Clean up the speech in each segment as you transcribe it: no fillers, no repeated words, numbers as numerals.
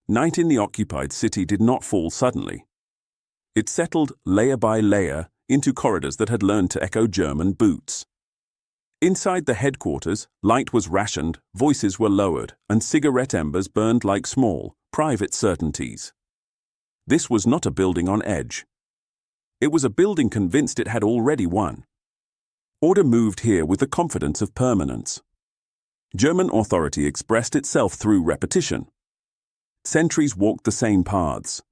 night in the occupied city did not fall suddenly. It settled layer by layer into corridors that had learned to echo German boots. Inside the headquarters, light was rationed, voices were lowered, and cigarette embers burned like small, private certainties. This was not a building on edge. It was a building convinced it had already won. Order moved here with the confidence of permanence. German authority expressed itself through repetition. Sentries walked the same paths.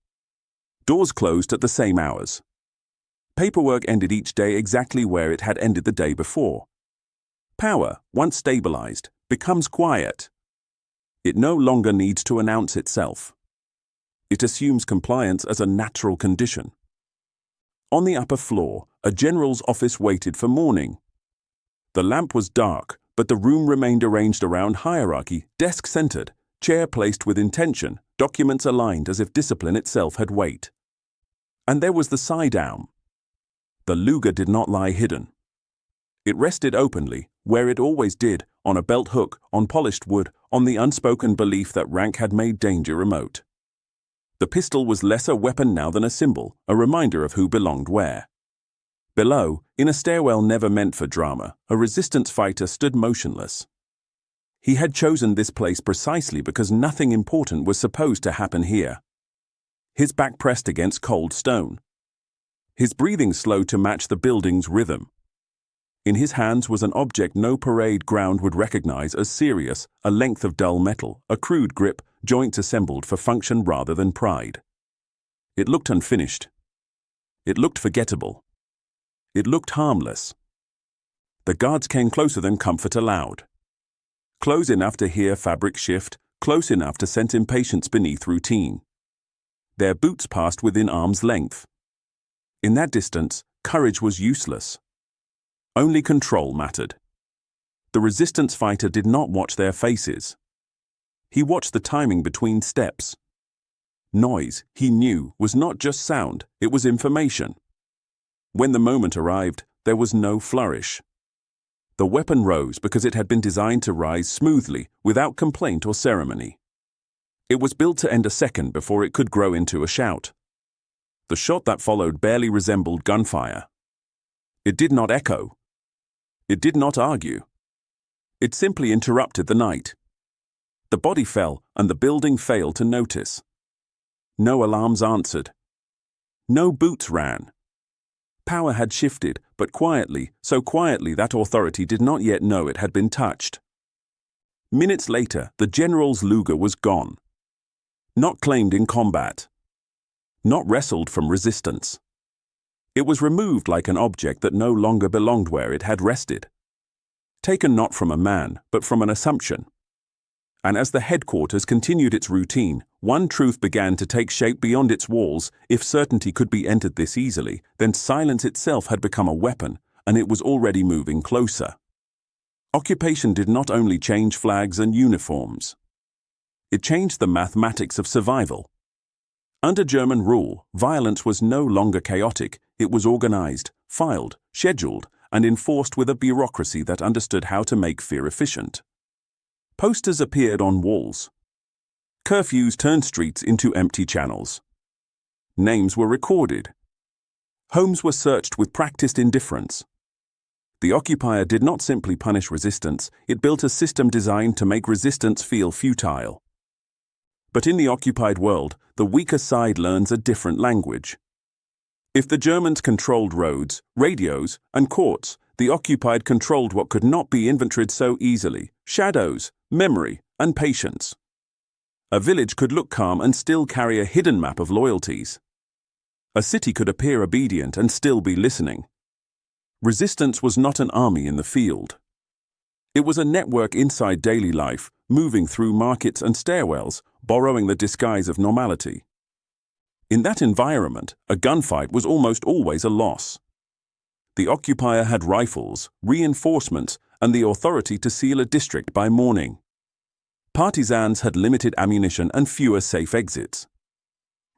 Doors closed at the same hours. Paperwork ended each day exactly where it had ended the day before. Power, once stabilized, becomes quiet. It no longer needs to announce itself. It assumes compliance as a natural condition. On the upper floor, a general's office waited for morning. The lamp was dark, but the room remained arranged around hierarchy, desk-centered, chair placed with intention, documents aligned as if discipline itself had weight. And there was the sidearm. The Luger did not lie hidden. It rested openly, where it always did, on a belt hook, on polished wood, on the unspoken belief that rank had made danger remote. The pistol was less a weapon now than a symbol, a reminder of who belonged where. Below, in a stairwell never meant for drama, a resistance fighter stood motionless. He had chosen this place precisely because nothing important was supposed to happen here. His back pressed against cold stone. His breathing slowed to match the building's rhythm. In his hands was an object no parade ground would recognize as serious, a length of dull metal, a crude grip, joints assembled for function rather than pride. It looked unfinished. It looked forgettable. It looked harmless. The guards came closer than comfort allowed. Close enough to hear fabric shift, close enough to sense impatience beneath routine. Their boots passed within arm's length. In that distance, courage was useless. Only control mattered. The resistance fighter did not watch their faces. He watched the timing between steps. Noise, he knew, was not just sound, it was information. When the moment arrived, there was no flourish. The weapon rose because it had been designed to rise smoothly, without complaint or ceremony. It was built to end a second before it could grow into a shout. The shot that followed barely resembled gunfire. It did not echo. It did not argue. It simply interrupted the night. The body fell, and the building failed to notice. No alarms answered. No boots ran. Power had shifted, but quietly, so quietly that authority did not yet know it had been touched. Minutes later, the general's Luger was gone. Not claimed in combat. Not wrestled from resistance. It was removed like an object that no longer belonged where it had rested. Taken not from a man, but from an assumption. And as the headquarters continued its routine, one truth began to take shape beyond its walls. If certainty could be entered this easily, then silence itself had become a weapon, and it was already moving closer. Occupation did not only change flags and uniforms. It changed the mathematics of survival. Under German rule, violence was no longer chaotic, it was organized, filed, scheduled, and enforced with a bureaucracy that understood how to make fear efficient. Posters appeared on walls. Curfews turned streets into empty channels. Names were recorded. Homes were searched with practiced indifference. The occupier did not simply punish resistance, it built a system designed to make resistance feel futile. But in the occupied world, the weaker side learns a different language. If the Germans controlled roads, radios, and courts, the occupied controlled what could not be inventoried so easily: shadows, memory, and patience. A village could look calm and still carry a hidden map of loyalties. A city could appear obedient and still be listening. Resistance was not an army in the field. It was a network inside daily life, moving through markets and stairwells, borrowing the disguise of normality. In that environment, a gunfight was almost always a loss. The occupier had rifles, reinforcements, and the authority to seal a district by morning. Partisans had limited ammunition and fewer safe exits.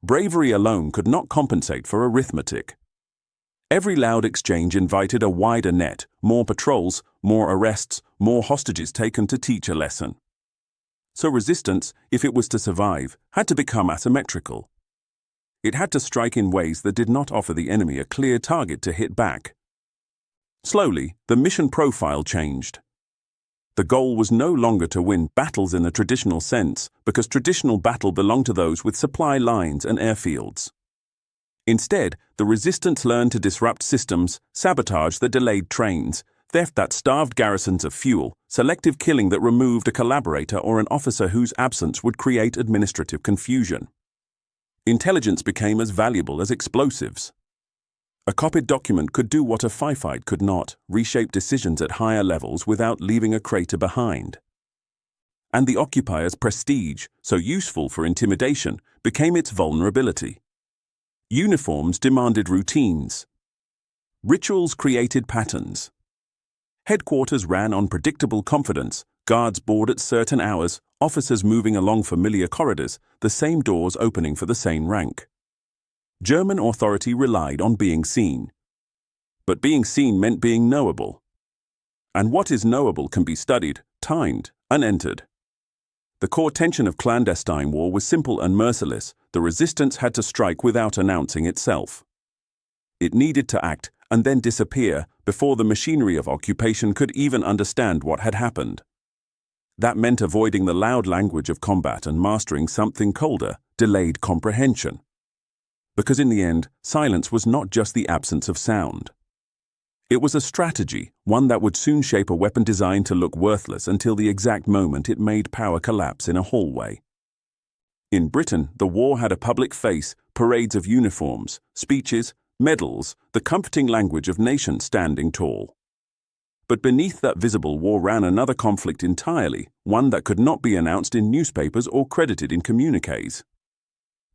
Bravery alone could not compensate for arithmetic. Every loud exchange invited a wider net, more patrols, more arrests, more hostages taken to teach a lesson. So resistance, if it was to survive, had to become asymmetrical. It had to strike in ways that did not offer the enemy a clear target to hit back. Slowly, the mission profile changed. The goal was no longer to win battles in the traditional sense, because traditional battle belonged to those with supply lines and airfields. Instead, the resistance learned to disrupt systems, sabotage that delayed trains, theft that starved garrisons of fuel, selective killing that removed a collaborator or an officer whose absence would create administrative confusion. Intelligence became as valuable as explosives. A copied document could do what a firefight could not, reshape decisions at higher levels without leaving a crater behind. And the occupier's prestige, so useful for intimidation, became its vulnerability. Uniforms demanded routines. Rituals created patterns. Headquarters ran on predictable confidence, guards board at certain hours, officers moving along familiar corridors, the same doors opening for the same rank. German authority relied on being seen. But being seen meant being knowable. And what is knowable can be studied, timed, and entered. The core tension of clandestine war was simple and merciless. The resistance had to strike without announcing itself. It needed to act and then disappear before the machinery of occupation could even understand what had happened. That meant avoiding the loud language of combat and mastering something colder, delayed comprehension. Because in the end, silence was not just the absence of sound. It was a strategy, one that would soon shape a weapon designed to look worthless until the exact moment it made power collapse in a hallway. In Britain, the war had a public face, parades of uniforms, speeches, medals, the comforting language of nations standing tall. But beneath that visible war ran another conflict entirely, one that could not be announced in newspapers or credited in communiques.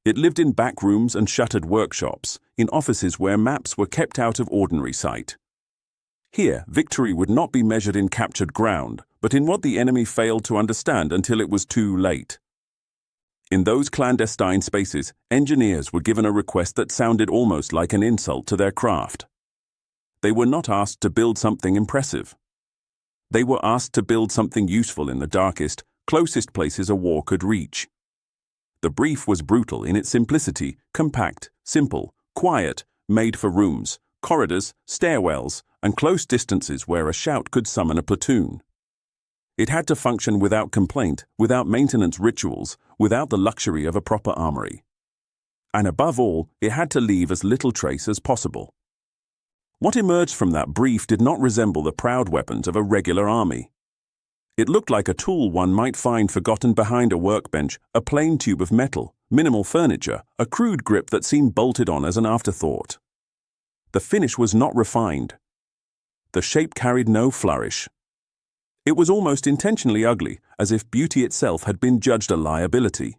It lived in back rooms and shuttered workshops, in offices where maps were kept out of ordinary sight. Here, victory would not be measured in captured ground, but in what the enemy failed to understand until it was too late. In those clandestine spaces, engineers were given a request that sounded almost like an insult to their craft. They were not asked to build something impressive. They were asked to build something useful in the darkest, closest places a war could reach. The brief was brutal in its simplicity, compact, simple, quiet, made for rooms, corridors, stairwells, and close distances where a shout could summon a platoon. It had to function without complaint, without maintenance rituals, without the luxury of a proper armory. And above all, it had to leave as little trace as possible. What emerged from that brief did not resemble the proud weapons of a regular army. It looked like a tool one might find forgotten behind a workbench, a plain tube of metal, minimal furniture, a crude grip that seemed bolted on as an afterthought. The finish was not refined. The shape carried no flourish. It was almost intentionally ugly, as if beauty itself had been judged a liability.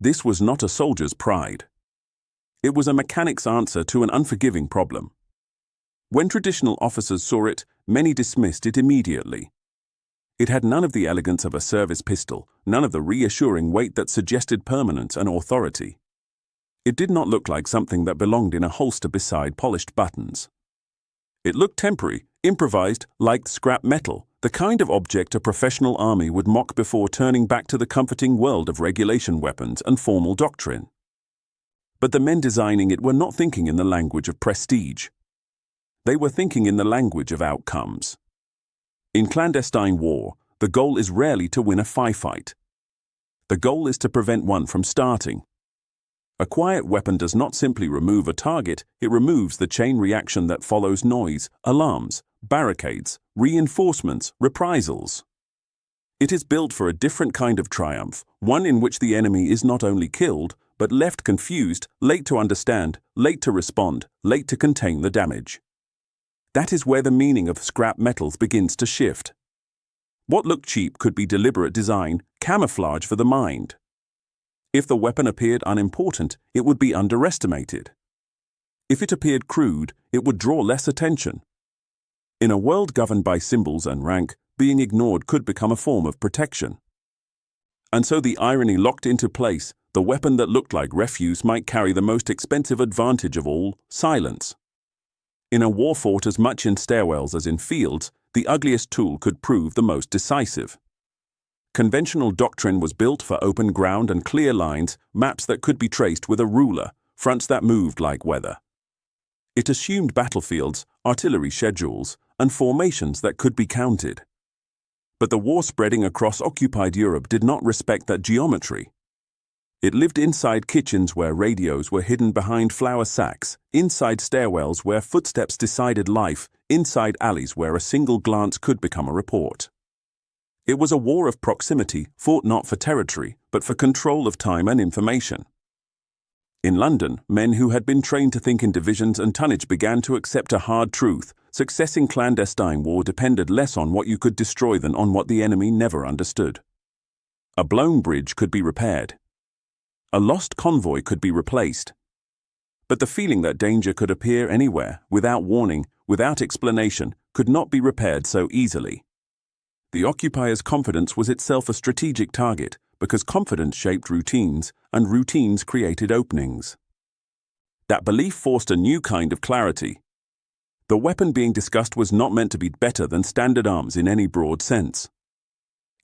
This was not a soldier's pride. It was a mechanic's answer to an unforgiving problem. When traditional officers saw it, many dismissed it immediately. It had none of the elegance of a service pistol, none of the reassuring weight that suggested permanence and authority. It did not look like something that belonged in a holster beside polished buttons. It looked temporary, improvised, like scrap metal, the kind of object a professional army would mock before turning back to the comforting world of regulation weapons and formal doctrine. But the men designing it were not thinking in the language of prestige. They were thinking in the language of outcomes. In clandestine war, the goal is rarely to win a firefight. The goal is to prevent one from starting. A quiet weapon does not simply remove a target, it removes the chain reaction that follows noise, alarms, barricades, reinforcements, reprisals. It is built for a different kind of triumph, one in which the enemy is not only killed, but left confused, late to understand, late to respond, late to contain the damage. That is where the meaning of scrap metals begins to shift. What looked cheap could be deliberate design, camouflage for the mind. If the weapon appeared unimportant, it would be underestimated. If it appeared crude, it would draw less attention. In a world governed by symbols and rank, being ignored could become a form of protection. And so the irony locked into place, the weapon that looked like refuse might carry the most expensive advantage of all, silence. In a war fought as much in stairwells as in fields, the ugliest tool could prove the most decisive. Conventional doctrine was built for open ground and clear lines, maps that could be traced with a ruler, fronts that moved like weather. It assumed battlefields, artillery schedules, and formations that could be counted. But the war spreading across occupied Europe did not respect that geometry. It lived inside kitchens where radios were hidden behind flour sacks, inside stairwells where footsteps decided life, inside alleys where a single glance could become a report. It was a war of proximity, fought not for territory, but for control of time and information. In London, men who had been trained to think in divisions and tonnage began to accept a hard truth. Success in clandestine war depended less on what you could destroy than on what the enemy never understood. A blown bridge could be repaired. A lost convoy could be replaced. But the feeling that danger could appear anywhere, without warning, without explanation, could not be repaired so easily. The occupier's confidence was itself a strategic target, because confidence shaped routines, and routines created openings. That belief forced a new kind of clarity. The weapon being discussed was not meant to be better than standard arms in any broad sense.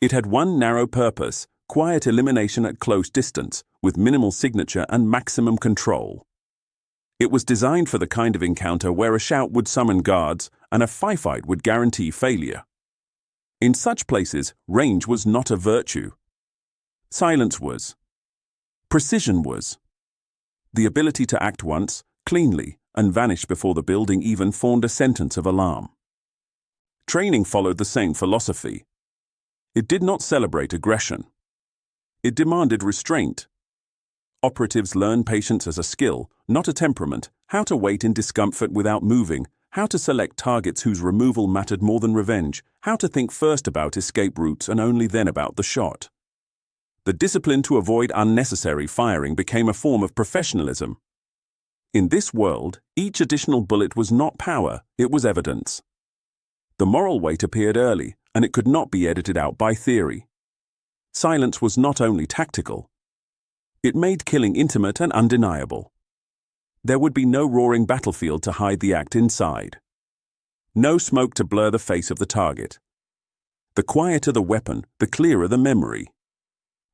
It had one narrow purpose: quiet elimination at close distance, with minimal signature and maximum control. It was designed for the kind of encounter where a shout would summon guards and a firefight would guarantee failure. In such places, range was not a virtue. Silence was. Precision was. The ability to act once, cleanly, and vanish before the building even formed a sentence of alarm. Training followed the same philosophy. It did not celebrate aggression. It demanded restraint. Operatives learned patience as a skill, not a temperament, how to wait in discomfort without moving, how to select targets whose removal mattered more than revenge, how to think first about escape routes and only then about the shot. The discipline to avoid unnecessary firing became a form of professionalism. In this world, each additional bullet was not power, it was evidence. The moral weight appeared early, and it could not be edited out by theory. Silence was not only tactical. It made killing intimate and undeniable. There would be no roaring battlefield to hide the act inside. No smoke to blur the face of the target. The quieter the weapon, the clearer the memory.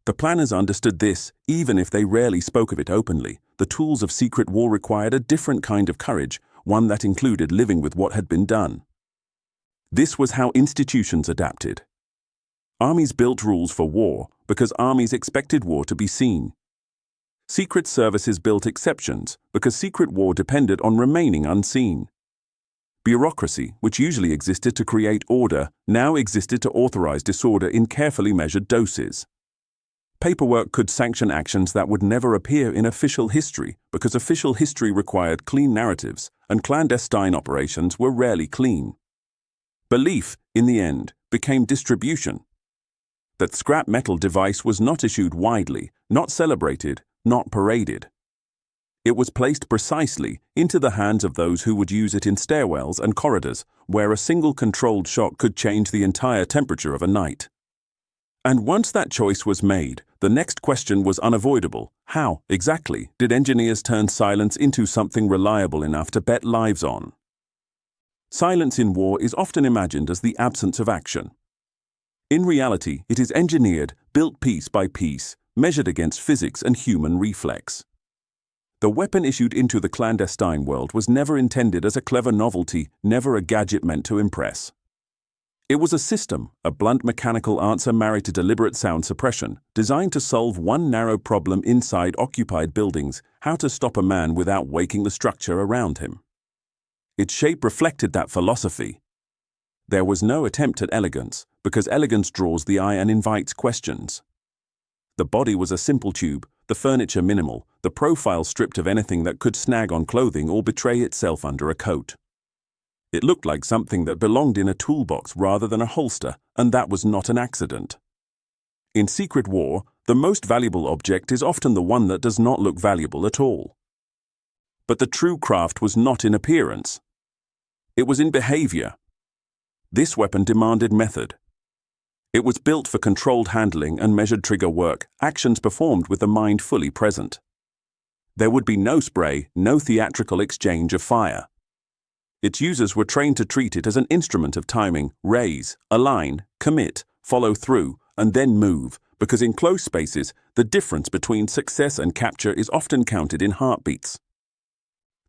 The planners understood this, even if they rarely spoke of it openly. The tools of secret war required a different kind of courage, one that included living with what had been done. This was how institutions adapted. Armies built rules for war because armies expected war to be seen. Secret services built exceptions because secret war depended on remaining unseen. Bureaucracy, which usually existed to create order, now existed to authorize disorder in carefully measured doses. Paperwork could sanction actions that would never appear in official history because official history required clean narratives, and clandestine operations were rarely clean. Belief, in the end, became distribution. That scrap metal device was not issued widely, not celebrated, not paraded. It was placed precisely into the hands of those who would use it in stairwells and corridors, where a single controlled shot could change the entire temperature of a night. And once that choice was made, the next question was unavoidable. How, exactly, did engineers turn silence into something reliable enough to bet lives on? Silence in war is often imagined as the absence of action. In reality, it is engineered, built piece by piece, measured against physics and human reflex. The weapon issued into the clandestine world was never intended as a clever novelty, never a gadget meant to impress. It was a system, a blunt mechanical answer married to deliberate sound suppression, designed to solve one narrow problem inside occupied buildings: how to stop a man without waking the structure around him. Its shape reflected that philosophy. There was no attempt at elegance, because elegance draws the eye and invites questions. The body was a simple tube, the furniture minimal, the profile stripped of anything that could snag on clothing or betray itself under a coat. It looked like something that belonged in a toolbox rather than a holster, and that was not an accident. In secret war, the most valuable object is often the one that does not look valuable at all. But the true craft was not in appearance. It was in behavior. This weapon demanded method. It was built for controlled handling and measured trigger work, actions performed with the mind fully present. There would be no spray, no theatrical exchange of fire. Its users were trained to treat it as an instrument of timing: raise, align, commit, follow through, and then move, because in close spaces, the difference between success and capture is often counted in heartbeats.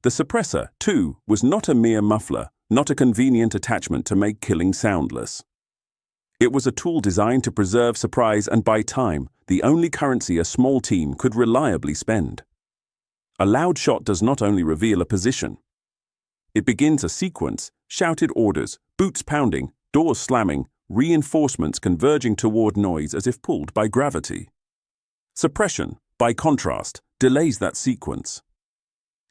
The suppressor, too, was not a mere muffler, not a convenient attachment to make killing soundless. It was a tool designed to preserve surprise and buy time, the only currency a small team could reliably spend. A loud shot does not only reveal a position. It begins a sequence, shouted orders, boots pounding, doors slamming, reinforcements converging toward noise as if pulled by gravity. Suppression, by contrast, delays that sequence.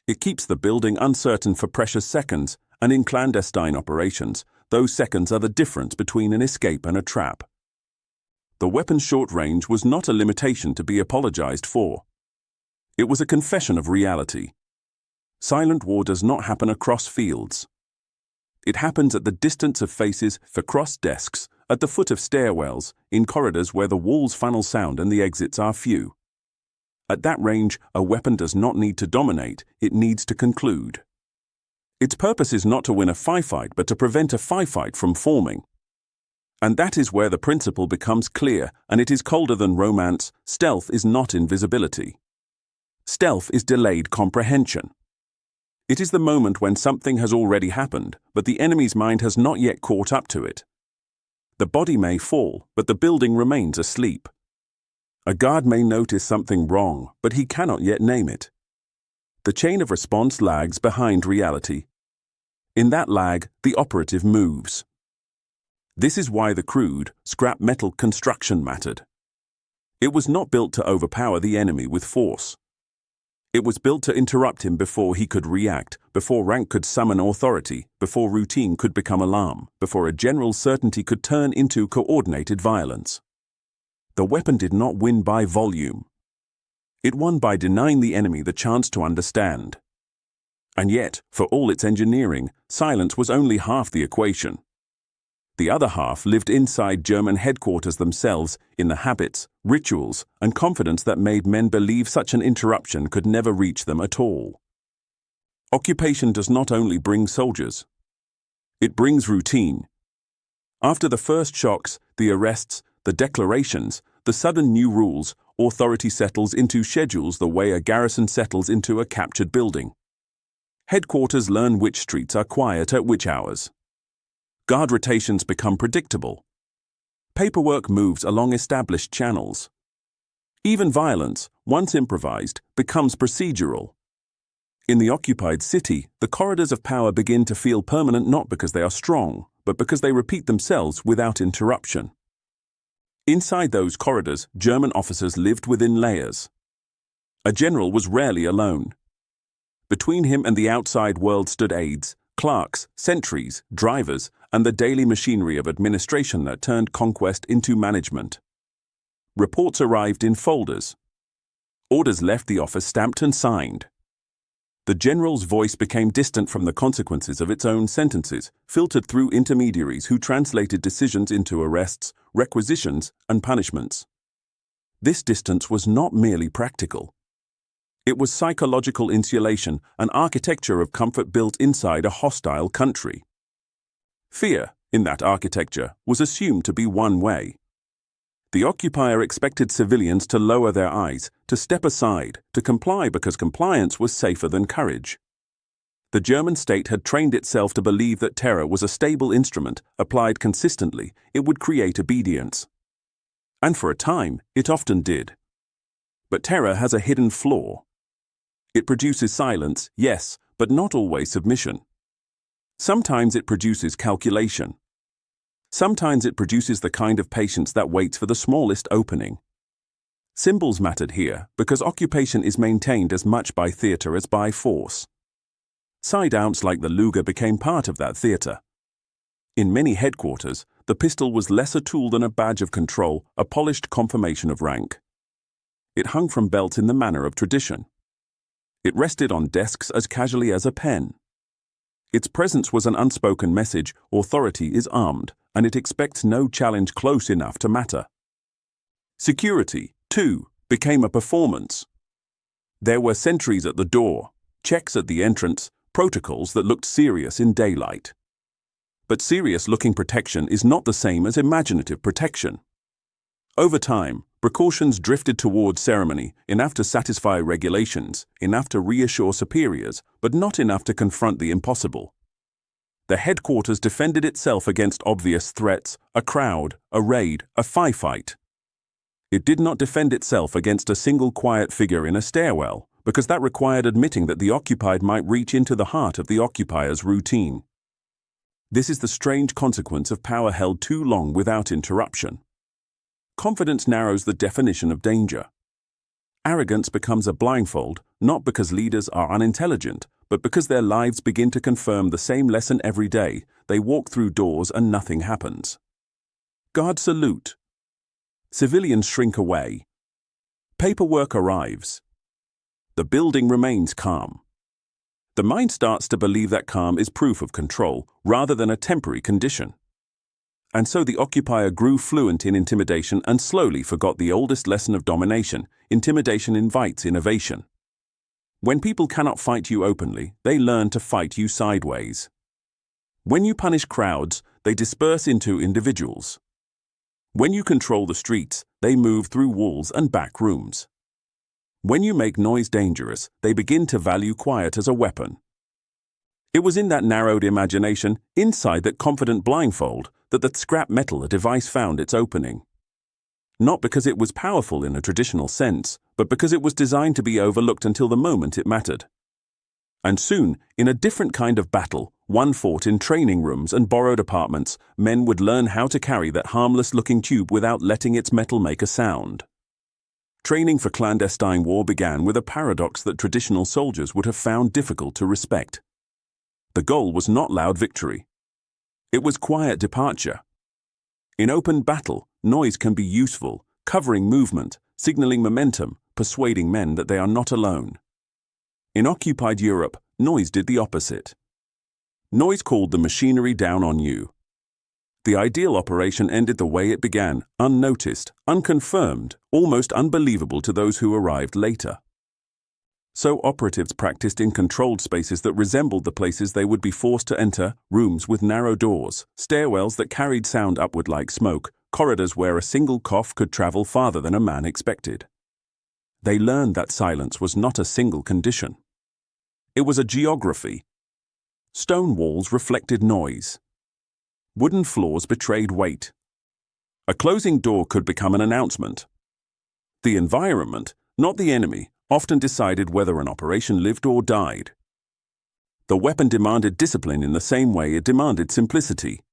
It keeps the building uncertain for precious seconds, and in clandestine operations, those seconds are the difference between an escape and a trap. The weapon's short range was not a limitation to be apologized for. It was a confession of reality. Silent war does not happen across fields. It happens at the distance of faces, for cross desks, at the foot of stairwells, in corridors where the walls funnel sound and the exits are few. At that range, a weapon does not need to dominate, it needs to conclude. Its purpose is not to win a firefight, but to prevent a firefight from forming. And that is where the principle becomes clear, and it is colder than romance. Stealth is not invisibility. Stealth is delayed comprehension. It is the moment when something has already happened, but the enemy's mind has not yet caught up to it. The body may fall, but the building remains asleep. A guard may notice something wrong, but he cannot yet name it. The chain of response lags behind reality. In that lag, the operative moves. This is why the crude, scrap metal construction mattered. It was not built to overpower the enemy with force. It was built to interrupt him before he could react, before rank could summon authority, before routine could become alarm, before a general certainty could turn into coordinated violence. The weapon did not win by volume. It won by denying the enemy the chance to understand. And yet, for all its engineering, silence was only half the equation. The other half lived inside German headquarters themselves, in the habits, rituals, and confidence that made men believe such an interruption could never reach them at all. Occupation does not only bring soldiers. It brings routine. After the first shocks, the arrests, the declarations, the sudden new rules, authority settles into schedules the way a garrison settles into a captured building. Headquarters learn which streets are quiet at which hours. Guard rotations become predictable. Paperwork moves along established channels. Even violence, once improvised, becomes procedural. In the occupied city, the corridors of power begin to feel permanent not because they are strong, but because they repeat themselves without interruption. Inside those corridors, German officers lived within layers. A general was rarely alone. Between him and the outside world stood aides, clerks, sentries, drivers, and the daily machinery of administration that turned conquest into management. Reports arrived in folders. Orders left the office stamped and signed. The general's voice became distant from the consequences of its own sentences, filtered through intermediaries who translated decisions into arrests, requisitions, and punishments. This distance was not merely practical. It was psychological insulation, an architecture of comfort built inside a hostile country. Fear, in that architecture, was assumed to be one way. The occupier expected civilians to lower their eyes, to step aside, to comply because compliance was safer than courage. The German state had trained itself to believe that terror was a stable instrument, applied consistently, it would create obedience. And for a time, it often did. But terror has a hidden flaw. It produces silence, yes, but not always submission. Sometimes it produces calculation. Sometimes it produces the kind of patience that waits for the smallest opening. Symbols mattered here because occupation is maintained as much by theatre as by force. Sidearms like the Luger became part of that theatre. In many headquarters, the pistol was less a tool than a badge of control, a polished confirmation of rank. It hung from belts in the manner of tradition. It rested on desks as casually as a pen. Its presence was an unspoken message: authority is armed, and it expects no challenge close enough to matter. Security, too, became a performance. There were sentries at the door, checks at the entrance, protocols that looked serious in daylight. But serious-looking protection is not the same as imaginative protection. Over time, precautions drifted toward ceremony, enough to satisfy regulations, enough to reassure superiors, but not enough to confront the impossible. The headquarters defended itself against obvious threats, a crowd, a raid, a firefight. It did not defend itself against a single quiet figure in a stairwell, because that required admitting that the occupied might reach into the heart of the occupier's routine. This is the strange consequence of power held too long without interruption. Confidence narrows the definition of danger. Arrogance becomes a blindfold, not because leaders are unintelligent, but because their lives begin to confirm the same lesson every day. They walk through doors and nothing happens. Guards salute. Civilians shrink away. Paperwork arrives. The building remains calm. The mind starts to believe that calm is proof of control, rather than a temporary condition. And so the occupier grew fluent in intimidation and slowly forgot the oldest lesson of domination: intimidation invites innovation. When people cannot fight you openly, they learn to fight you sideways. When you punish crowds, they disperse into individuals. When you control the streets, they move through walls and back rooms. When you make noise dangerous, they begin to value quiet as a weapon. It was in that narrowed imagination, inside that confident blindfold, that the scrap metal device found its opening. Not because it was powerful in a traditional sense, but because it was designed to be overlooked until the moment it mattered. And soon, in a different kind of battle, one fought in training rooms and borrowed apartments, men would learn how to carry that harmless-looking tube without letting its metal make a sound. Training for clandestine war began with a paradox that traditional soldiers would have found difficult to respect. The goal was not loud victory. It was quiet departure. In open battle, noise can be useful, covering movement, signaling momentum, persuading men that they are not alone. In occupied Europe, noise did the opposite. Noise called the machinery down on you. The ideal operation ended the way it began, unnoticed, unconfirmed, almost unbelievable to those who arrived later. So operatives practiced in controlled spaces that resembled the places they would be forced to enter: rooms with narrow doors, stairwells that carried sound upward like smoke, corridors where a single cough could travel farther than a man expected. They learned that silence was not a single condition. It was a geography. Stone walls reflected noise. Wooden floors betrayed weight. A closing door could become an announcement. The environment, not the enemy, often decided whether an operation lived or died. The weapon demanded discipline in the same way it demanded simplicity.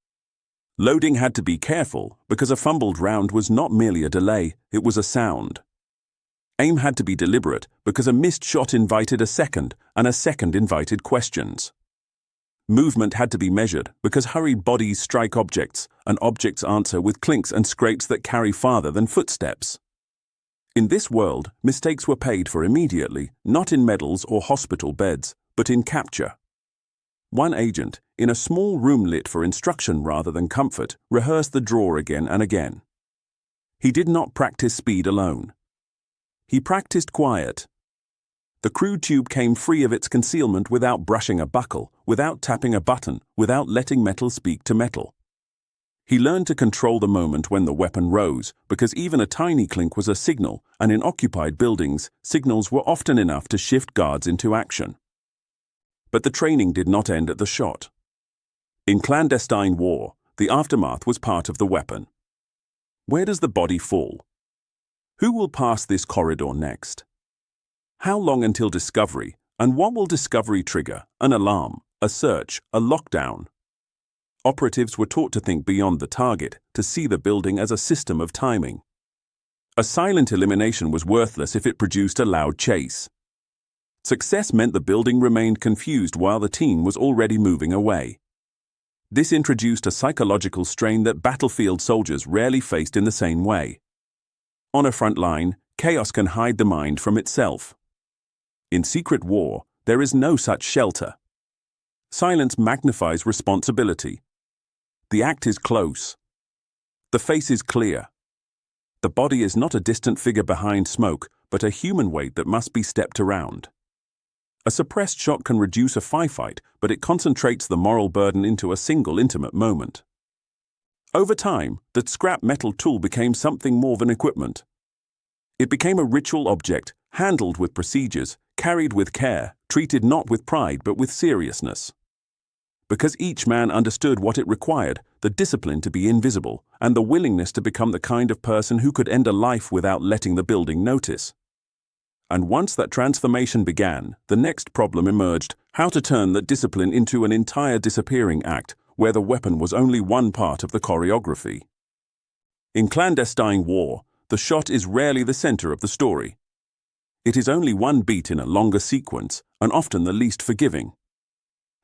Loading had to be careful, because a fumbled round was not merely a delay, it was a sound. Aim had to be deliberate, because a missed shot invited a second, and a second invited questions. Movement had to be measured, because hurried bodies strike objects, and objects answer with clinks and scrapes that carry farther than footsteps. In this world, mistakes were paid for immediately, not in medals or hospital beds, but in capture. One agent, in a small room lit for instruction rather than comfort, rehearsed the draw again and again. He did not practice speed alone. He practiced quiet. The crude tube came free of its concealment without brushing a buckle, without tapping a button, without letting metal speak to metal. He learned to control the moment when the weapon rose, because even a tiny clink was a signal, and in occupied buildings, signals were often enough to shift guards into action. But the training did not end at the shot. In clandestine war, the aftermath was part of the weapon. Where does the body fall? Who will pass this corridor next? How long until discovery, and what will discovery trigger? An alarm, a search, a lockdown. Operatives were taught to think beyond the target, to see the building as a system of timing. A silent elimination was worthless if it produced a loud chase. Success meant the building remained confused while the team was already moving away. This introduced a psychological strain that battlefield soldiers rarely faced in the same way. On a front line, chaos can hide the mind from itself. In secret war, there is no such shelter. Silence magnifies responsibility. The act is close. The face is clear. The body is not a distant figure behind smoke, but a human weight that must be stepped around. A suppressed shot can reduce a firefight, but it concentrates the moral burden into a single intimate moment. Over time, the scrap metal tool became something more than equipment. It became a ritual object, handled with procedures, carried with care, treated not with pride but with seriousness. Because each man understood what it required, the discipline to be invisible, and the willingness to become the kind of person who could end a life without letting the building notice. And once that transformation began, the next problem emerged: how to turn that discipline into an entire disappearing act, where the weapon was only one part of the choreography. In clandestine war, the shot is rarely the center of the story. It is only one beat in a longer sequence, and often the least forgiving.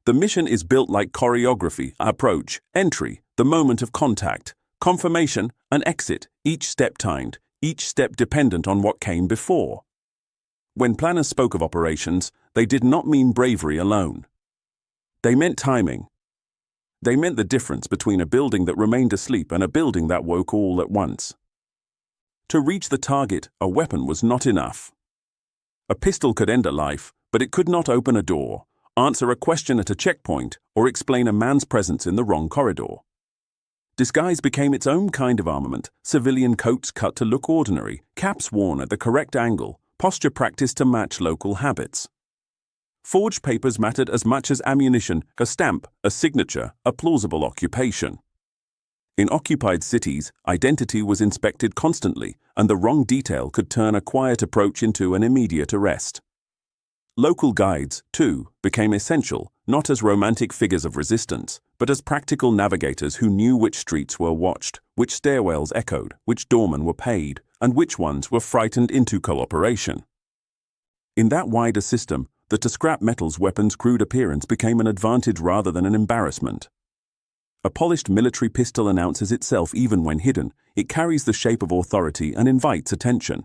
The mission is built like choreography: approach, entry, the moment of contact, confirmation, and exit, each step timed, each step dependent on what came before. When planners spoke of operations, they did not mean bravery alone. They meant timing. They meant the difference between a building that remained asleep and a building that woke all at once. To reach the target, a weapon was not enough. A pistol could end a life, but it could not open a door, answer a question at a checkpoint, or explain a man's presence in the wrong corridor. Disguise became its own kind of armament: civilian coats cut to look ordinary, caps worn at the correct angle, posture practiced to match local habits. Forged papers mattered as much as ammunition, a stamp, a signature, a plausible occupation. In occupied cities, identity was inspected constantly, and the wrong detail could turn a quiet approach into an immediate arrest. Local guides, too, became essential, not as romantic figures of resistance, but as practical navigators who knew which streets were watched, which stairwells echoed, which doormen were paid, and which ones were frightened into cooperation. In that wider system, the scrap metal's weapon's crude appearance became an advantage rather than an embarrassment. A polished military pistol announces itself even when hidden. It carries the shape of authority and invites attention.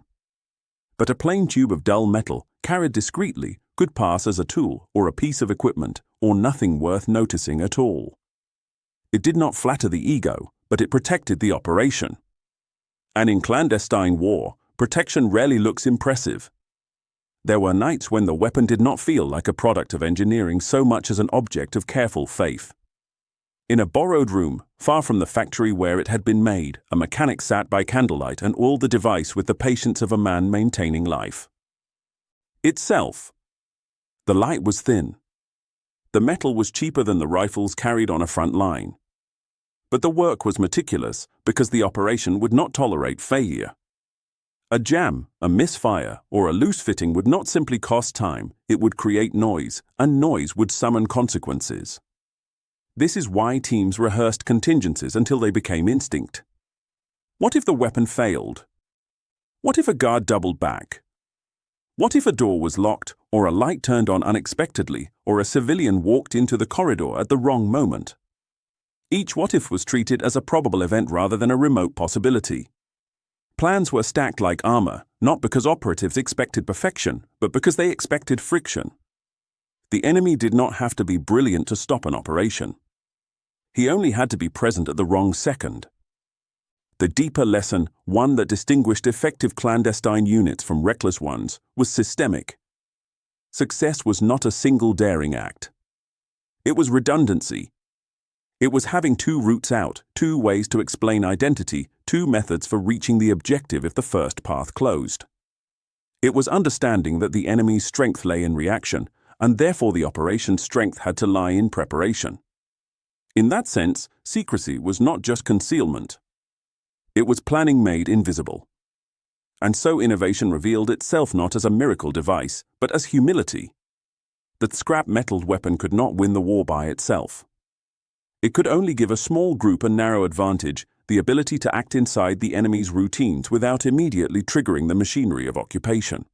But a plain tube of dull metal, carried discreetly, could pass as a tool or a piece of equipment, or nothing worth noticing at all. It did not flatter the ego, but it protected the operation. And in clandestine war, protection rarely looks impressive. There were nights when the weapon did not feel like a product of engineering so much as an object of careful faith. In a borrowed room, far from the factory where it had been made, a mechanic sat by candlelight and oiled the device with the patience of a man maintaining life. Itself. The light was thin. The metal was cheaper than the rifles carried on a front line. But the work was meticulous because the operation would not tolerate failure. A jam, a misfire, or a loose fitting would not simply cost time, it would create noise, and noise would summon consequences. This is why teams rehearsed contingencies until they became instinct. What if the weapon failed? What if a guard doubled back? What if a door was locked, or a light turned on unexpectedly, or a civilian walked into the corridor at the wrong moment? Each what if was treated as a probable event rather than a remote possibility. Plans were stacked like armor, not because operatives expected perfection, but because they expected friction. The enemy did not have to be brilliant to stop an operation. He only had to be present at the wrong second. The deeper lesson, one that distinguished effective clandestine units from reckless ones, was systemic. Success was not a single daring act. It was redundancy. It was having two routes out, two ways to explain identity, two methods for reaching the objective if the first path closed. It was understanding that the enemy's strength lay in reaction, and therefore the operation's strength had to lie in preparation. In that sense, secrecy was not just concealment. It was planning made invisible. And so innovation revealed itself not as a miracle device, but as humility. The scrap-metalled weapon could not win the war by itself. It could only give a small group a narrow advantage, the ability to act inside the enemy's routines without immediately triggering the machinery of occupation.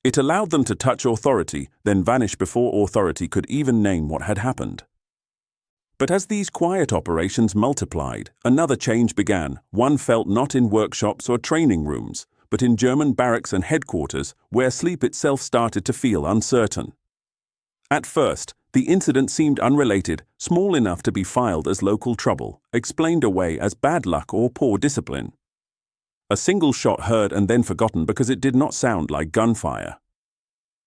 It allowed them to touch authority, then vanish before authority could even name what had happened. But as these quiet operations multiplied, another change began, one felt not in workshops or training rooms, but in German barracks and headquarters, where sleep itself started to feel uncertain. At first, the incident seemed unrelated, small enough to be filed as local trouble, explained away as bad luck or poor discipline. A single shot heard and then forgotten because it did not sound like gunfire.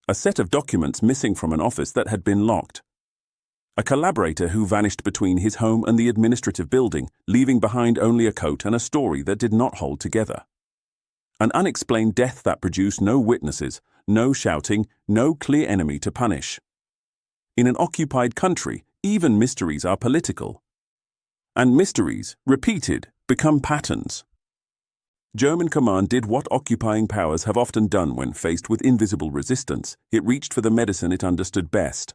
A set of documents missing from an office that had been locked. a collaborator who vanished between his home and the administrative building, leaving behind only a coat and a story that did not hold together. An unexplained death that produced no witnesses, no shouting, no clear enemy to punish. In an occupied country, even mysteries are political. And mysteries, repeated, become patterns. German command did what occupying powers have often done when faced with invisible resistance. It reached for the medicine it understood best.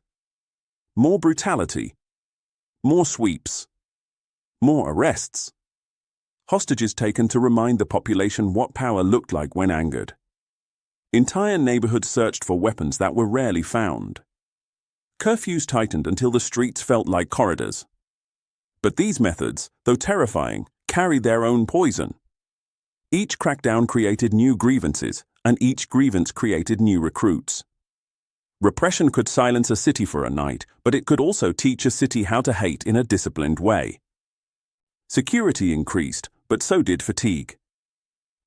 More brutality. More sweeps. More arrests. Hostages taken to remind the population what power looked like when angered. Entire neighborhoods searched for weapons that were rarely found. Curfews tightened until the streets felt like corridors. But these methods, though terrifying, carried their own poison. Each crackdown created new grievances, and each grievance created new recruits. Repression could silence a city for a night, but it could also teach a city how to hate in a disciplined way. Security increased, but so did fatigue.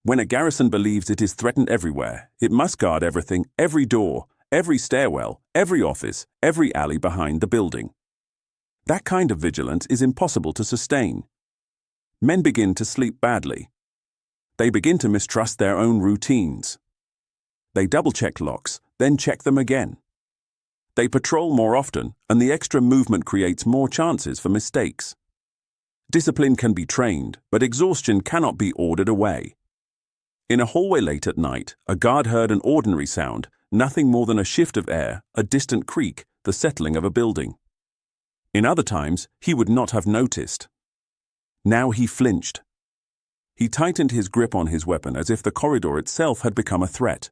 When a garrison believes it is threatened everywhere, it must guard everything, every door, every stairwell, every office, every alley behind the building. That kind of vigilance is impossible to sustain. Men begin to sleep badly. They begin to mistrust their own routines. They double-check locks, then check them again. They patrol more often, and the extra movement creates more chances for mistakes. Discipline can be trained, but exhaustion cannot be ordered away. In a hallway late at night, a guard heard an ordinary sound, nothing more than a shift of air, a distant creak, the settling of a building. In other times, he would not have noticed. Now he flinched. He tightened his grip on his weapon as if the corridor itself had become a threat.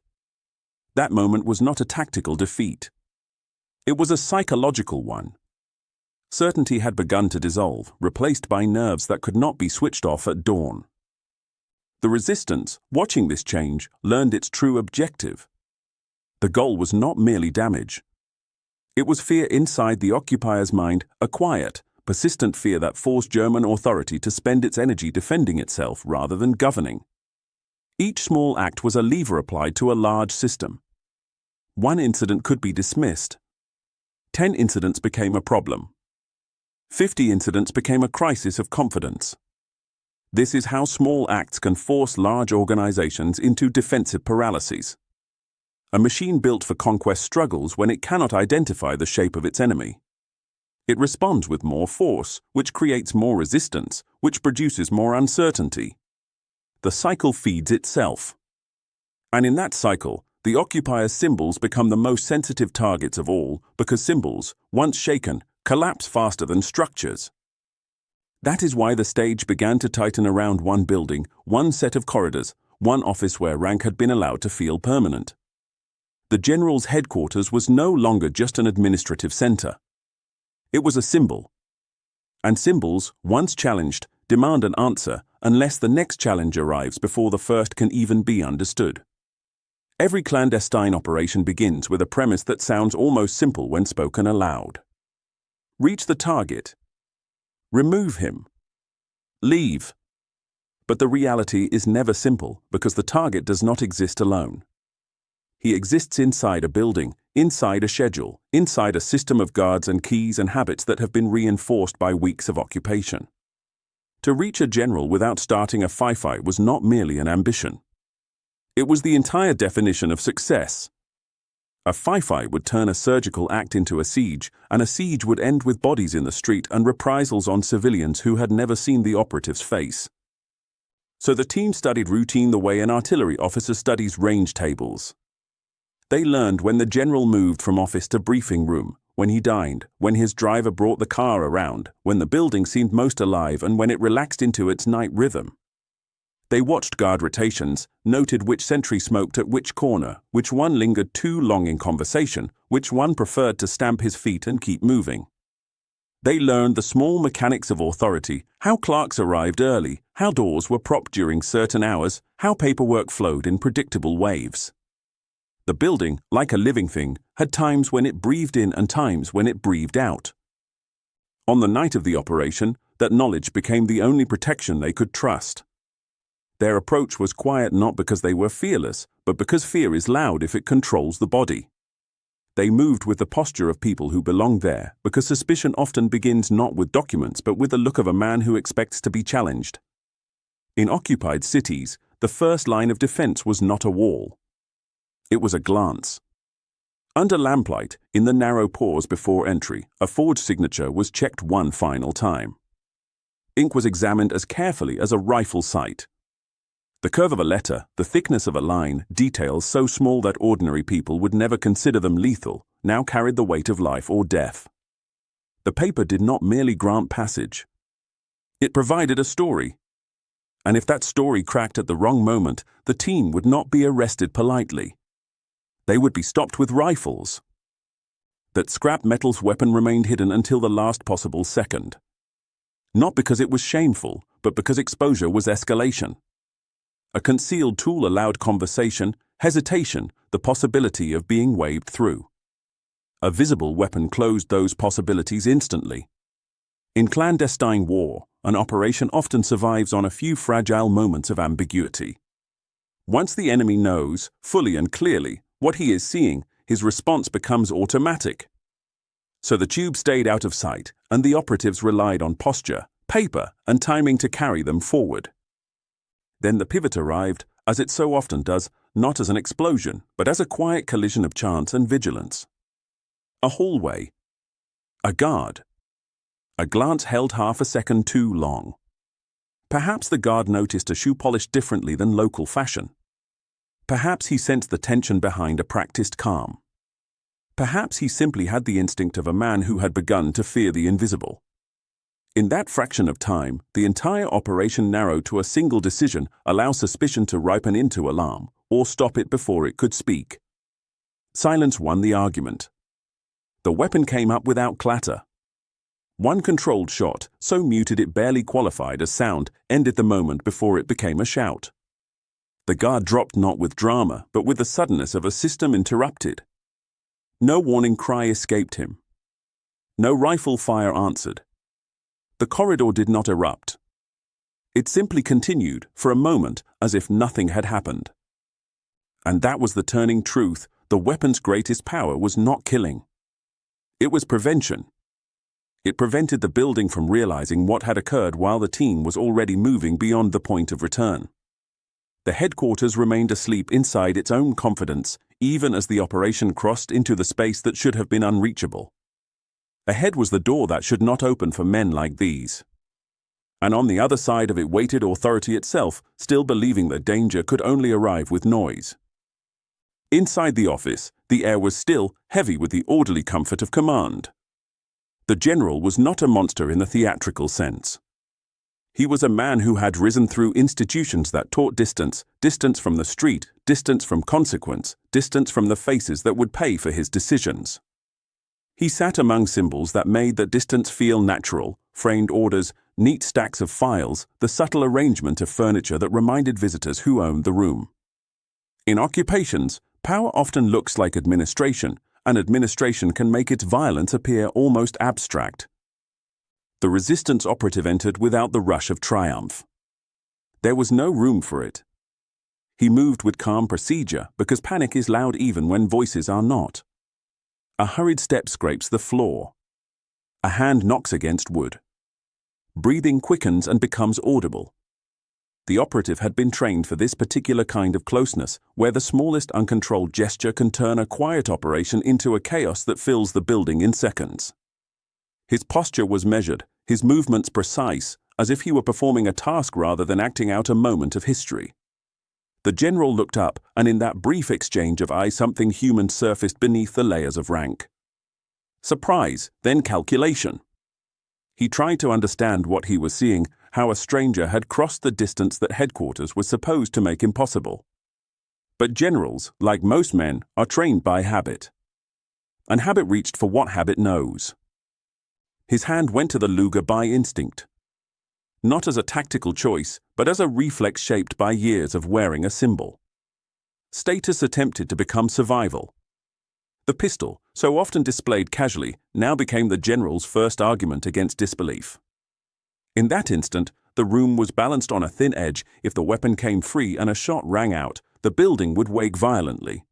That moment was not a tactical defeat. It was a psychological one. Certainty had begun to dissolve, replaced by nerves that could not be switched off at dawn. The resistance, watching this change, learned its true objective. The goal was not merely damage. It was fear inside the occupier's mind, a quiet, persistent fear that forced German authority to spend its energy defending itself rather than governing. Each small act was a lever applied to a large system. One incident could be dismissed. 10 incidents became a problem. 50 incidents became a crisis of confidence. This is how small acts can force large organizations into defensive paralyses. A machine built for conquest struggles when it cannot identify the shape of its enemy. It responds with more force, which creates more resistance, which produces more uncertainty. The cycle feeds itself. And in that cycle, the occupier's symbols become the most sensitive targets of all because symbols, once shaken, collapse faster than structures. That is why the stage began to tighten around one building, one set of corridors, one office where rank had been allowed to feel permanent. The general's headquarters was no longer just an administrative center. It was a symbol. And symbols, once challenged, demand an answer unless the next challenge arrives before the first can even be understood. Every clandestine operation begins with a premise that sounds almost simple when spoken aloud. Reach the target. Remove him. Leave. But the reality is never simple because the target does not exist alone. He exists inside a building, inside a schedule, inside a system of guards and keys and habits that have been reinforced by weeks of occupation. To reach a general without starting a firefight was not merely an ambition. It was the entire definition of success. A firefight would turn a surgical act into a siege, and a siege would end with bodies in the street and reprisals on civilians who had never seen the operative's face. So the team studied routine the way an artillery officer studies range tables. They learned when the general moved from office to briefing room, when he dined, when his driver brought the car around, when the building seemed most alive and when it relaxed into its night rhythm. They watched guard rotations, noted which sentry smoked at which corner, which one lingered too long in conversation, which one preferred to stamp his feet and keep moving. They learned the small mechanics of authority, how clerks arrived early, how doors were propped during certain hours, how paperwork flowed in predictable waves. The building, like a living thing, had times when it breathed in and times when it breathed out. On the night of the operation, that knowledge became the only protection they could trust. Their approach was quiet not because they were fearless, but because fear is loud if it controls the body. They moved with the posture of people who belong there, because suspicion often begins not with documents but with the look of a man who expects to be challenged. In occupied cities, the first line of defense was not a wall. It was a glance. Under lamplight, in the narrow pause before entry, a forged signature was checked one final time. Ink was examined as carefully as a rifle sight. The curve of a letter, the thickness of a line, details so small that ordinary people would never consider them lethal, now carried the weight of life or death. The paper did not merely grant passage. It provided a story. And if that story cracked at the wrong moment, the team would not be arrested politely. They would be stopped with rifles. That scrap metal's weapon remained hidden until the last possible second. Not because it was shameful, but because exposure was escalation. A concealed tool allowed conversation, hesitation, the possibility of being waved through. A visible weapon closed those possibilities instantly. In clandestine war, an operation often survives on a few fragile moments of ambiguity. Once the enemy knows, fully and clearly, what he is seeing, his response becomes automatic. So the tube stayed out of sight, and the operatives relied on posture, paper, and timing to carry them forward. Then the pivot arrived, as it so often does, not as an explosion, but as a quiet collision of chance and vigilance. A hallway. A guard. A glance held half a second too long. Perhaps the guard noticed a shoe polish differently than local fashion. Perhaps he sensed the tension behind a practiced calm. Perhaps he simply had the instinct of a man who had begun to fear the invisible. In that fraction of time, the entire operation narrowed to a single decision: allow suspicion to ripen into alarm, or stop it before it could speak. Silence won the argument. The weapon came up without clatter. One controlled shot, so muted it barely qualified as sound, ended the moment before it became a shout. The guard dropped not with drama, but with the suddenness of a system interrupted. No warning cry escaped him. No rifle fire answered. The corridor did not erupt. It simply continued, for a moment, as if nothing had happened. And that was the turning truth: the weapon's greatest power was not killing. It was prevention. It prevented the building from realizing what had occurred while the team was already moving beyond the point of return. The headquarters remained asleep inside its own confidence, even as the operation crossed into the space that should have been unreachable. Ahead was the door that should not open for men like these. And on the other side of it waited authority itself, still believing that danger could only arrive with noise. Inside the office, the air was still, heavy with the orderly comfort of command. The general was not a monster in the theatrical sense. He was a man who had risen through institutions that taught distance, distance from the street, distance from consequence, distance from the faces that would pay for his decisions. He sat among symbols that made that distance feel natural: framed orders, neat stacks of files, the subtle arrangement of furniture that reminded visitors who owned the room. In occupations, power often looks like administration, and administration can make its violence appear almost abstract. The resistance operative entered without the rush of triumph. There was no room for it. He moved with calm procedure, because panic is loud even when voices are not. A hurried step scrapes the floor. A hand knocks against wood. Breathing quickens and becomes audible. The operative had been trained for this particular kind of closeness, where the smallest uncontrolled gesture can turn a quiet operation into a chaos that fills the building in seconds. His posture was measured, his movements precise, as if he were performing a task rather than acting out a moment of history. The general looked up, and in that brief exchange of eyes something human surfaced beneath the layers of rank. Surprise, then calculation. He tried to understand what he was seeing, how a stranger had crossed the distance that headquarters was supposed to make impossible. But generals, like most men, are trained by habit. And habit reached for what habit knows. His hand went to the Luger by instinct. Not as a tactical choice, but as a reflex shaped by years of wearing a symbol. Status attempted to become survival. The pistol, so often displayed casually, now became the general's first argument against disbelief. In that instant, the room was balanced on a thin edge. If the weapon came free and a shot rang out, the building would wake violently.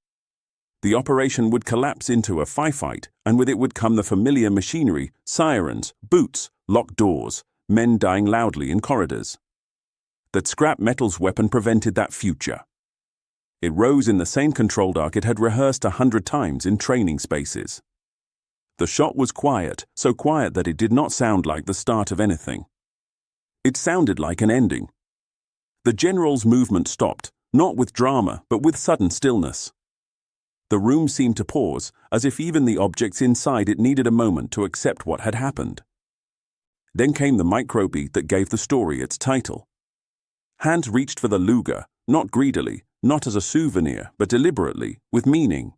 The operation would collapse into a firefight, and with it would come the familiar machinery, sirens, boots, locked doors, men dying loudly in corridors. That scrap metal's weapon prevented that future. It rose in the same controlled arc it had rehearsed 100 times in training spaces. The shot was quiet, so quiet that it did not sound like the start of anything. It sounded like an ending. The general's movement stopped, not with drama, but with sudden stillness. The room seemed to pause, as if even the objects inside it needed a moment to accept what had happened. Then came the microbeat that gave the story its title. Hands reached for the Luger, not greedily, not as a souvenir, but deliberately, with meaning.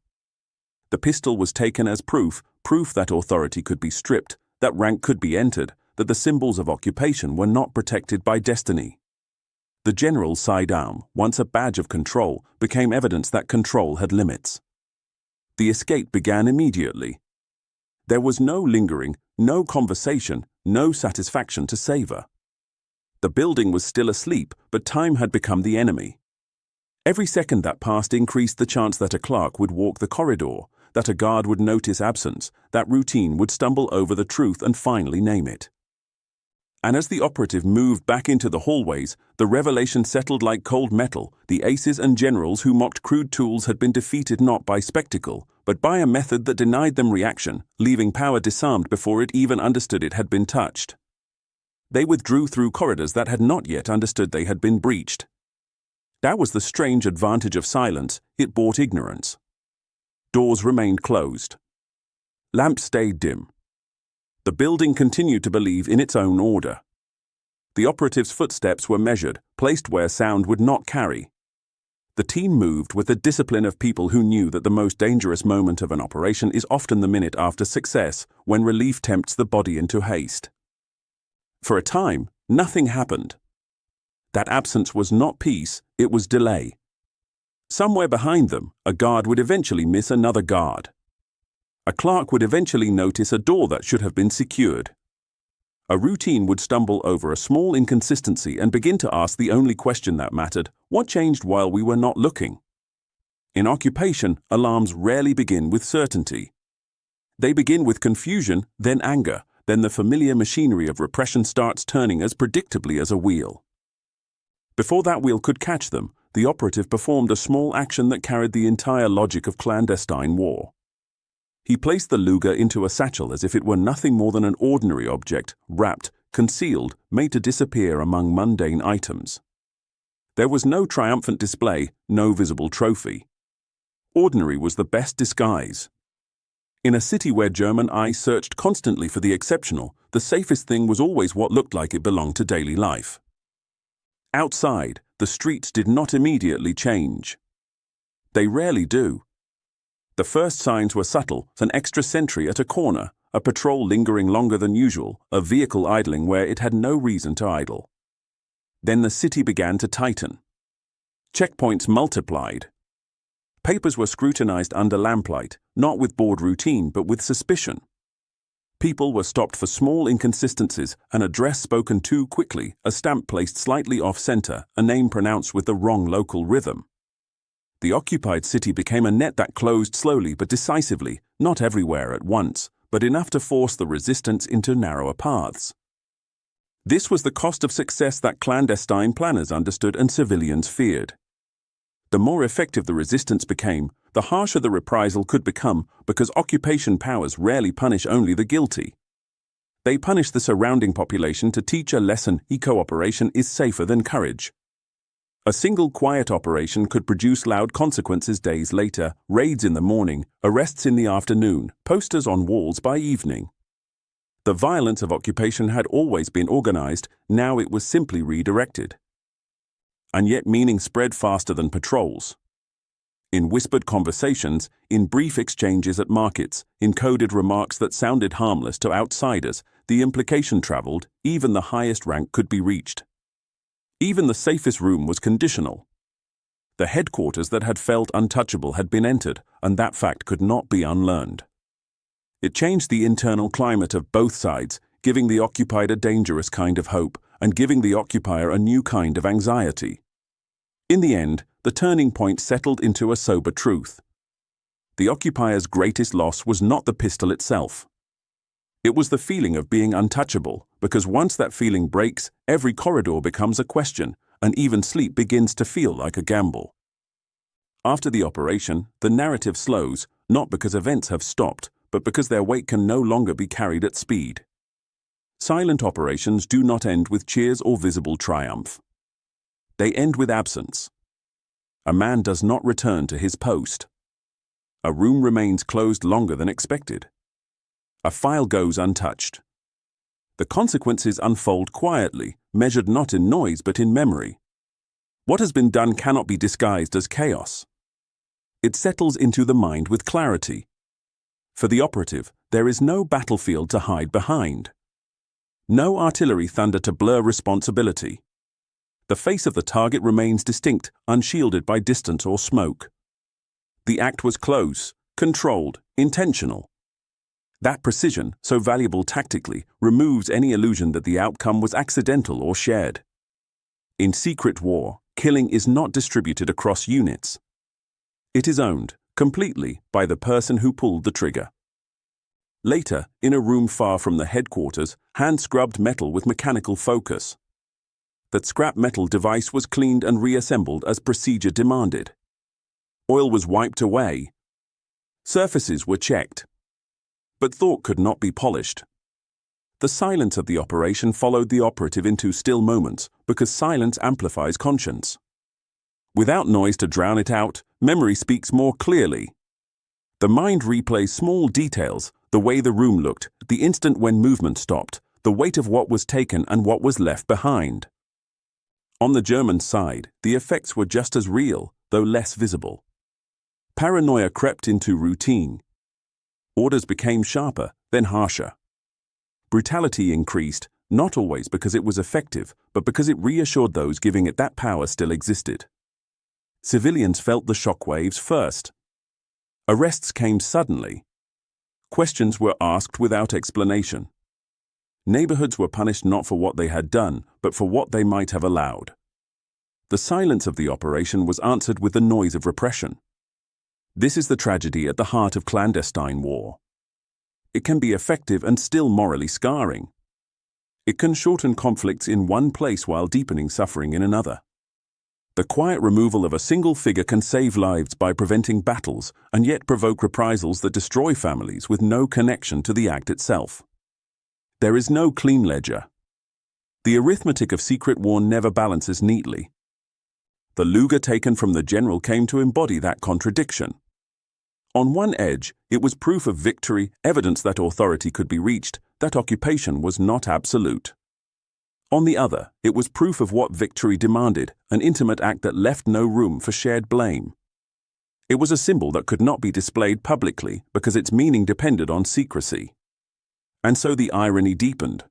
The pistol was taken as proof that authority could be stripped, that rank could be entered, that the symbols of occupation were not protected by destiny. The general's sidearm, once a badge of control, became evidence that control had limits. The escape began immediately. There was no lingering, no conversation, no satisfaction to savor. The building was still asleep, but time had become the enemy. Every second that passed increased the chance that a clerk would walk the corridor, that a guard would notice absence, that routine would stumble over the truth and finally name it. And as the operative moved back into the hallways, the revelation settled like cold metal. The aces and generals who mocked crude tools had been defeated not by spectacle, but by a method that denied them reaction, leaving power disarmed before it even understood it had been touched. They withdrew through corridors that had not yet understood they had been breached. That was the strange advantage of silence. It brought ignorance. Doors remained closed. Lamps stayed dim. The building continued to believe in its own order. The operative's footsteps were measured, placed where sound would not carry. The team moved with the discipline of people who knew that the most dangerous moment of an operation is often the minute after success, when relief tempts the body into haste. For a time, nothing happened. That absence was not peace, it was delay. Somewhere behind them, a guard would eventually miss another guard. A clerk would eventually notice a door that should have been secured. A routine would stumble over a small inconsistency and begin to ask the only question that mattered: what changed while we were not looking? In occupation, alarms rarely begin with certainty. They begin with confusion, then anger, then the familiar machinery of repression starts turning as predictably as a wheel. Before that wheel could catch them, the operative performed a small action that carried the entire logic of clandestine war. He placed the Luger into a satchel as if it were nothing more than an ordinary object, wrapped, concealed, made to disappear among mundane items. There was no triumphant display, no visible trophy. Ordinary was the best disguise. In a city where German eyes searched constantly for the exceptional, the safest thing was always what looked like it belonged to daily life. Outside, the streets did not immediately change. They rarely do. The first signs were subtle: an extra sentry at a corner, a patrol lingering longer than usual, a vehicle idling where it had no reason to idle. Then the city began to tighten. Checkpoints multiplied. Papers were scrutinized under lamplight, not with bored routine but with suspicion. People were stopped for small inconsistencies: an address spoken too quickly, a stamp placed slightly off-center, a name pronounced with the wrong local rhythm. The occupied city became a net that closed slowly but decisively, not everywhere at once, but enough to force the resistance into narrower paths. This was the cost of success that clandestine planners understood and civilians feared. The more effective the resistance became, the harsher the reprisal could become, because occupation powers rarely punish only the guilty. They punish the surrounding population to teach a lesson: cooperation is safer than courage. A single quiet operation could produce loud consequences days later: raids in the morning, arrests in the afternoon, posters on walls by evening. The violence of occupation had always been organized, now it was simply redirected. And yet meaning spread faster than patrols. In whispered conversations, in brief exchanges at markets, in coded remarks that sounded harmless to outsiders, the implication traveled: even the highest rank could be reached. Even the safest room was conditional. The headquarters that had felt untouchable had been entered, and that fact could not be unlearned. It changed the internal climate of both sides, giving the occupied a dangerous kind of hope, and giving the occupier a new kind of anxiety. In the end, the turning point settled into a sober truth. the occupier's greatest loss was not the pistol itself. It was the feeling of being untouchable, because once that feeling breaks, every corridor becomes a question, and even sleep begins to feel like a gamble. After the operation, the narrative slows, not because events have stopped, but because their weight can no longer be carried at speed. Silent operations do not end with cheers or visible triumph. They end with absence. A man does not return to his post. A room remains closed longer than expected. A file goes untouched. The consequences unfold quietly, measured not in noise but in memory. What has been done cannot be disguised as chaos. It settles into the mind with clarity. For the operative, there is no battlefield to hide behind. No artillery thunder to blur responsibility. The face of the target remains distinct, unshielded by distance or smoke. The act was close, controlled, intentional. That precision, so valuable tactically, removes any illusion that the outcome was accidental or shared. In secret war, killing is not distributed across units. It is owned, completely, by the person who pulled the trigger. Later, in a room far from the headquarters, hand-scrubbed metal with mechanical focus. That scrap metal device was cleaned and reassembled as procedure demanded. Oil was wiped away. Surfaces were checked. But thought could not be polished. The silence of the operation followed the operative into still moments, because silence amplifies conscience. Without noise to drown it out, memory speaks more clearly. The mind replays small details, the way the room looked, the instant when movement stopped, the weight of what was taken and what was left behind. On the German side, the effects were just as real, though less visible. Paranoia crept into routine. Orders became sharper, then harsher. Brutality increased, not always because it was effective, but because it reassured those giving it that power still existed. Civilians felt the shockwaves first. Arrests came suddenly. Questions were asked without explanation. Neighborhoods were punished not for what they had done, but for what they might have allowed. The silence of the operation was answered with the noise of repression. This is the tragedy at the heart of clandestine war. It can be effective and still morally scarring. It can shorten conflicts in one place while deepening suffering in another. The quiet removal of a single figure can save lives by preventing battles and yet provoke reprisals that destroy families with no connection to the act itself. There is no clean ledger. The arithmetic of secret war never balances neatly. The Luger taken from the general came to embody that contradiction. On one edge, it was proof of victory, evidence that authority could be reached, that occupation was not absolute. On the other, it was proof of what victory demanded, an intimate act that left no room for shared blame. It was a symbol that could not be displayed publicly because its meaning depended on secrecy. And so the irony deepened.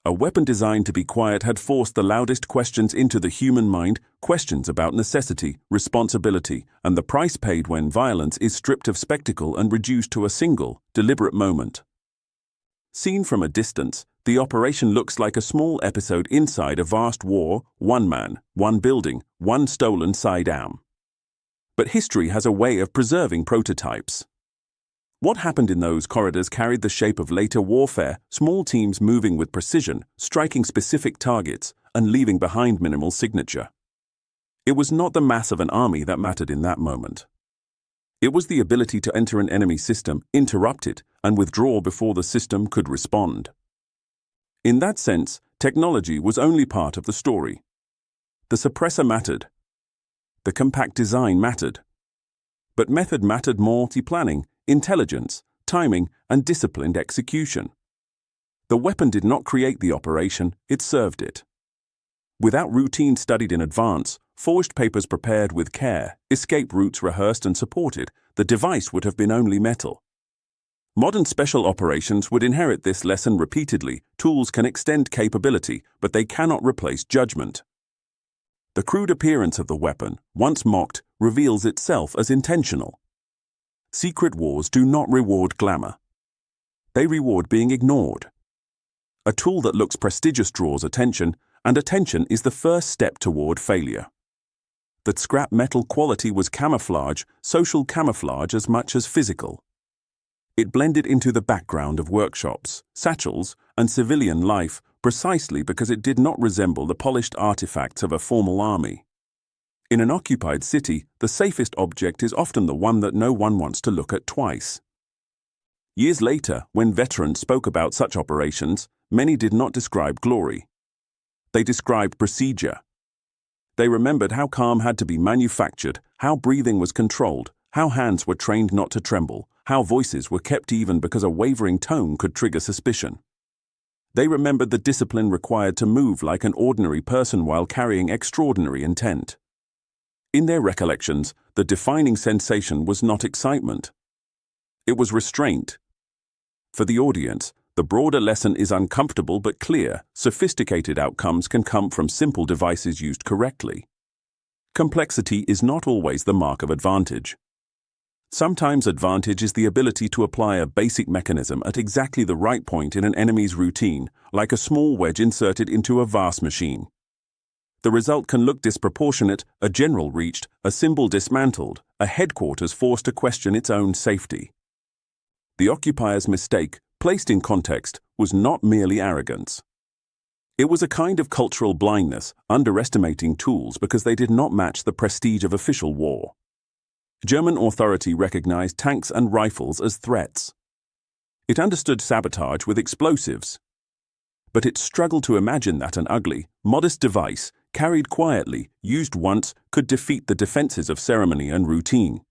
A weapon designed to be quiet had forced the loudest questions into the human mind, questions about necessity, responsibility, and the price paid when violence is stripped of spectacle and reduced to a single, deliberate moment. Seen from a distance, the operation looks like a small episode inside a vast war, one man, one building, one stolen sidearm. But history has a way of preserving prototypes. What happened in those corridors carried the shape of later warfare, small teams moving with precision, striking specific targets, and leaving behind minimal signature. It was not the mass of an army that mattered in that moment. It was the ability to enter an enemy system, interrupt it, and withdraw before the system could respond. In that sense, technology was only part of the story. The suppressor mattered. The compact design mattered. But method mattered more: planning, intelligence, timing, and disciplined execution. The weapon did not create the operation, it served it. Without routine studied in advance, forged papers prepared with care, escape routes rehearsed and supported, the device would have been only metal. Modern special operations would inherit this lesson repeatedly. Tools can extend capability, but they cannot replace judgment. The crude appearance of the weapon, once mocked, reveals itself as intentional. Secret wars do not reward glamour. They reward being ignored. A tool that looks prestigious draws attention, and attention is the first step toward failure. that scrap metal quality was camouflage, social camouflage as much as physical. It blended into the background of workshops, satchels, and civilian life precisely because it did not resemble the polished artifacts of a formal army. In an occupied city, the safest object is often the one that no one wants to look at twice. Years later, when veterans spoke about such operations, many did not describe glory. They described procedure. They remembered how calm had to be manufactured, how breathing was controlled, how hands were trained not to tremble, how voices were kept even because a wavering tone could trigger suspicion. They remembered the discipline required to move like an ordinary person while carrying extraordinary intent. In their recollections, the defining sensation was not excitement. It was restraint. For the audience, the broader lesson is uncomfortable but clear. Sophisticated outcomes can come from simple devices used correctly. Complexity is not always the mark of advantage. Sometimes advantage is the ability to apply a basic mechanism at exactly the right point in an enemy's routine, like a small wedge inserted into a vast machine. The result can look disproportionate, a general reached, a symbol dismantled, a headquarters forced to question its own safety. The occupier's mistake, placed in context, was not merely arrogance. It was a kind of cultural blindness, underestimating tools because they did not match the prestige of official war. German authority recognized tanks and rifles as threats. It understood sabotage with explosives. But it struggled to imagine that an ugly, modest device, carried quietly, used once, could defeat the defenses of ceremony and routine.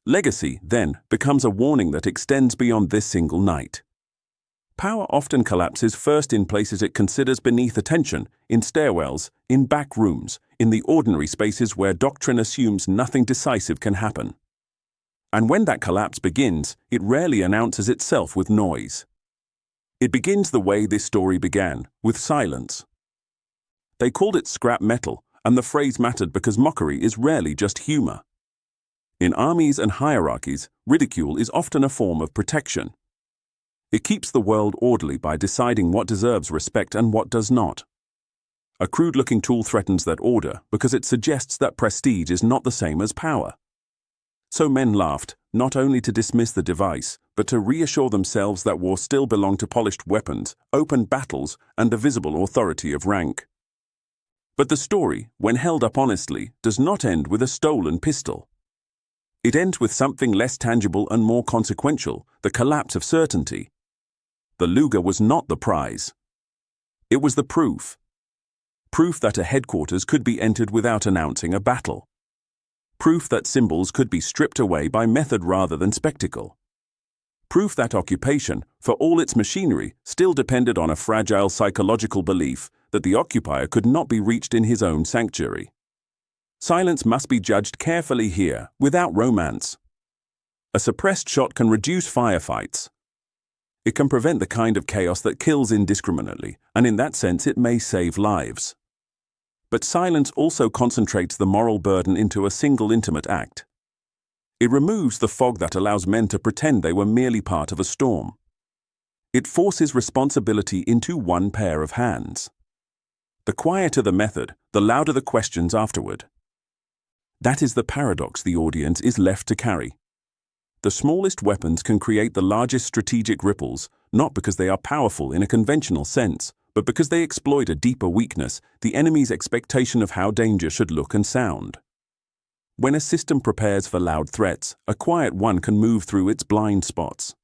Legacy, then, becomes a warning that extends beyond this single night. Power often collapses first in places it considers beneath attention, in stairwells, in back rooms, in the ordinary spaces where doctrine assumes nothing decisive can happen. And when that collapse begins, it rarely announces itself with noise. It begins the way this story began, with silence. They called it scrap metal, and the phrase mattered because mockery is rarely just humor. In armies and hierarchies, ridicule is often a form of protection. It keeps the world orderly by deciding what deserves respect and what does not. A crude-looking tool threatens that order because it suggests that prestige is not the same as power. So men laughed, not only to dismiss the device, but to reassure themselves that war still belonged to polished weapons, open battles, and the visible authority of rank. But the story, when held up honestly, does not end with a stolen pistol. It ends with something less tangible and more consequential, the collapse of certainty. The Luger was not the prize. It was the proof. Proof that a headquarters could be entered without announcing a battle. Proof that symbols could be stripped away by method rather than spectacle. Proof that occupation, for all its machinery, still depended on a fragile psychological belief that the occupier could not be reached in his own sanctuary. Silence must be judged carefully here, without romance. A suppressed shot can reduce firefights. It can prevent the kind of chaos that kills indiscriminately, and in that sense it may save lives. But silence also concentrates the moral burden into a single intimate act. It removes the fog that allows men to pretend they were merely part of a storm. It forces responsibility into one pair of hands. The quieter the method, the louder the questions afterward. That is the paradox the audience is left to carry. The smallest weapons can create the largest strategic ripples, not because they are powerful in a conventional sense, but because they exploit a deeper weakness, the enemy's expectation of how danger should look and sound. When a system prepares for loud threats, a quiet one can move through its blind spots.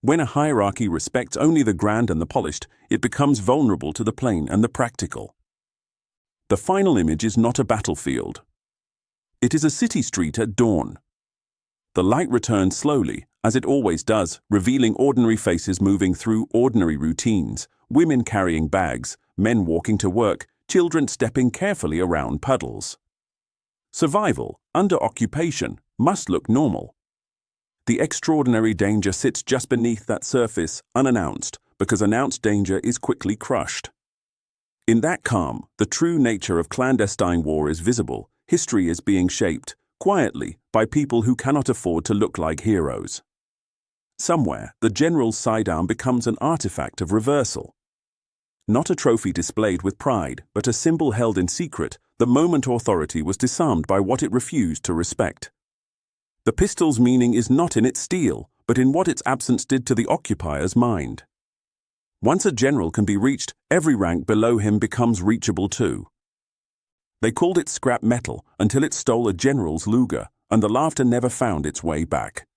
When a hierarchy respects only the grand and the polished, it becomes vulnerable to the plain and the practical. The final image is not a battlefield. It is a city street at dawn. The light returns slowly, as it always does, revealing ordinary faces moving through ordinary routines, women carrying bags, men walking to work, children stepping carefully around puddles. Survival, under occupation, must look normal. The extraordinary danger sits just beneath that surface, unannounced, because announced danger is quickly crushed. In that calm, the true nature of clandestine war is visible. History is being shaped, quietly, by people who cannot afford to look like heroes. Somewhere, the general's sidearm becomes an artifact of reversal. Not a trophy displayed with pride, but a symbol held in secret, the moment authority was disarmed by what it refused to respect. The pistol's meaning is not in its steel, but in what its absence did to the occupier's mind. Once a general can be reached, every rank below him becomes reachable too. They called it scrap metal until it stole a general's Luger, and the laughter never found its way back.